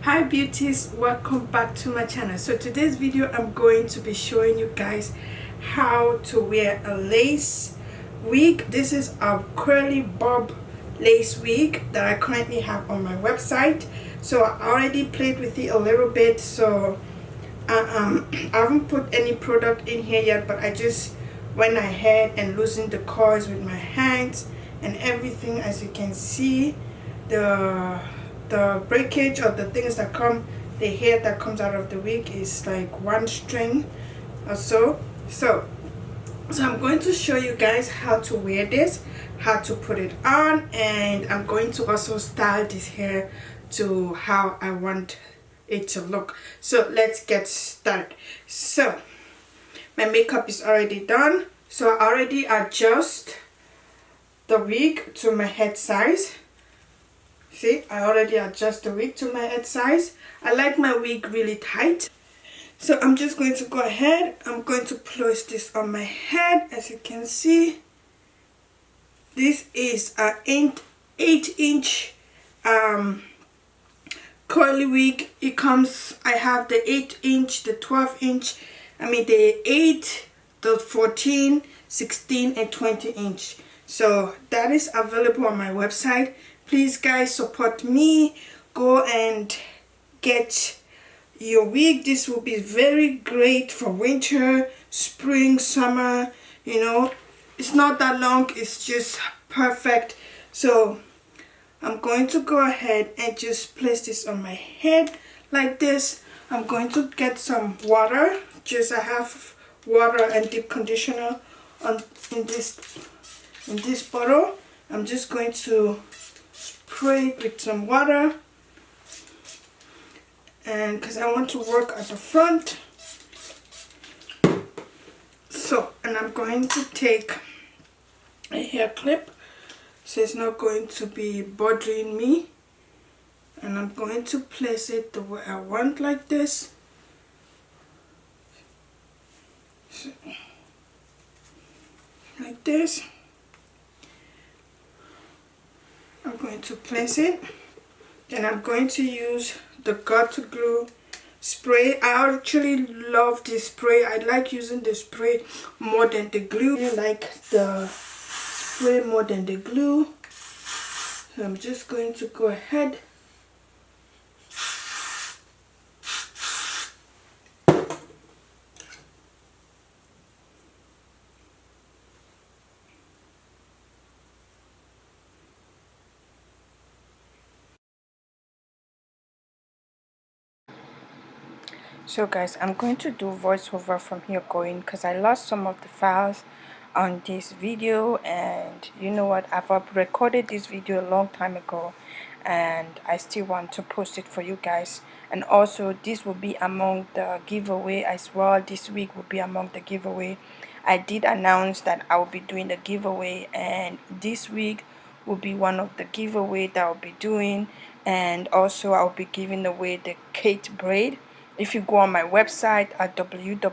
Hi beauties, welcome back to my channel. So today's video I'm going to be showing you guys how to wear a lace wig. This is a curly bob lace wig that I currently have on my website. So I already played with it a little bit, so I haven't put any product in here yet, but I just went ahead and loosened the cords with my hands and everything. As you can see, the breakage or the things that come, the hair that comes out of the wig is like one string or so. So I'm going to show you guys how to wear this, how to put it on, and I'm going to also style this hair to how I want it to look. So let's get started. So my makeup is already done, so I already adjust the wig to my head size. See, I already adjust the wig to my head size. I like my wig really tight. So I'm just going to go ahead. I'm going to place this on my head. As you can see, this is a 8-inch curly wig. It comes, I have the 8-inch, the 12-inch, the 8, the 14, 16 and 20-inch. So that is available on my website. Please guys, support me. Go and get your wig. This will be very great for winter, spring, summer. You know, it's not that long, it's just perfect. So I'm going to go ahead and just place this on my head like this. I'm going to get some water. I have water and deep conditioner in this bottle. I'm just going to spray it with some water, and because I want to work at the front. So, and I'm going to take a hair clip so it's not going to be bothering me, and I'm going to place it the way I want, like this. So, like this. I'm going to place it. Then I'm going to use the Got to Glue spray. I actually love this spray. I like using the spray more than the glue. I like the spray more than the glue. So I'm just going to go ahead . So guys, I'm going to do voiceover from here going because I lost some of the files on this video, and you know what, I've recorded this video a long time ago and I still want to post it for you guys. And also this will be among the giveaway as well. This week will be among the giveaway. I did announce that I will be doing the giveaway, and this week will be one of the giveaway that I'll be doing. And also I'll be giving away the Kate braid. If you go on my website at www.ivie.jtv,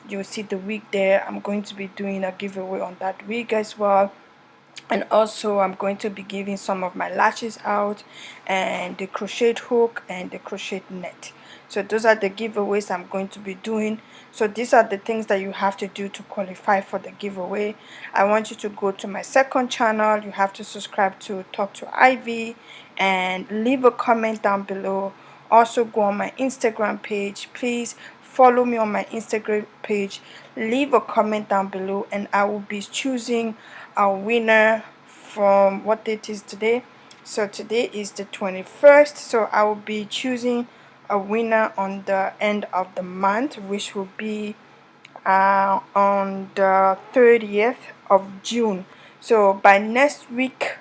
you'll see the wig there. I'm going to be doing a giveaway on that wig as well. And also I'm going to be giving some of my lashes out, and the crochet hook and the crochet net. So those are the giveaways I'm going to be doing. So these are the things that you have to do to qualify for the giveaway. I want you to go to my second channel. You have to subscribe to Talk to Ivie and leave a comment down below. Also go on my Instagram page. Please follow me on my Instagram page. Leave a comment down below and I will be choosing a winner from what date is today. So today is the 21st, so I will be choosing a winner on the end of the month, which will be on the 30th of June. So by next week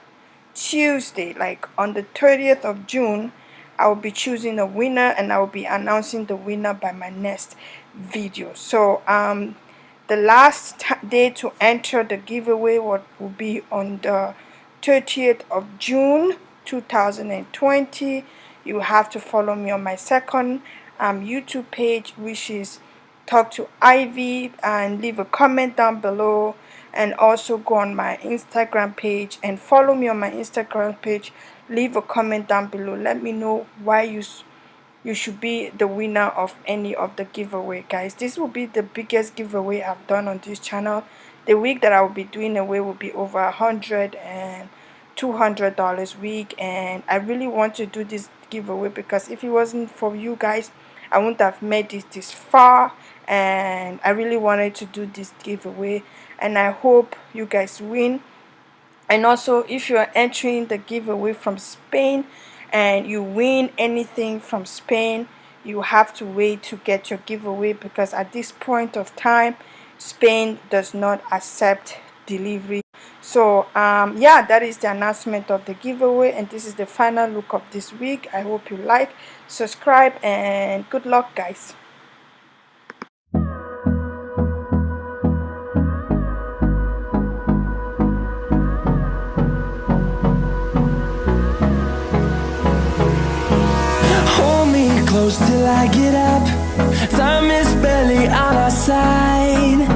Tuesday, like on the 30th of June, I will be choosing a winner and I will be announcing the winner by my next video. So the last day to enter the giveaway will be on the 30th of June 2020. You have to follow me on my second YouTube page, which is Talk to Ivie, and leave a comment down below and also go on my Instagram page and follow me on my Instagram page. Leave a comment down below. Let me know why you should be the winner of any of the giveaway, guys. This will be the biggest giveaway I've done on this channel. The week that I will be doing away will be over $200 week, and I really want to do this giveaway because if it wasn't for you guys, I wouldn't have made it this far, and I really wanted to do this giveaway, and I hope you guys win. And also, if you are entering the giveaway from Spain and you win anything from Spain, you have to wait to get your giveaway, because at this point of time Spain does not accept delivery. So yeah, that is the announcement of the giveaway, and this is the final look of this week. I hope you like, subscribe, and good luck, guys. Hold me close till I get up. Time is barely on our side.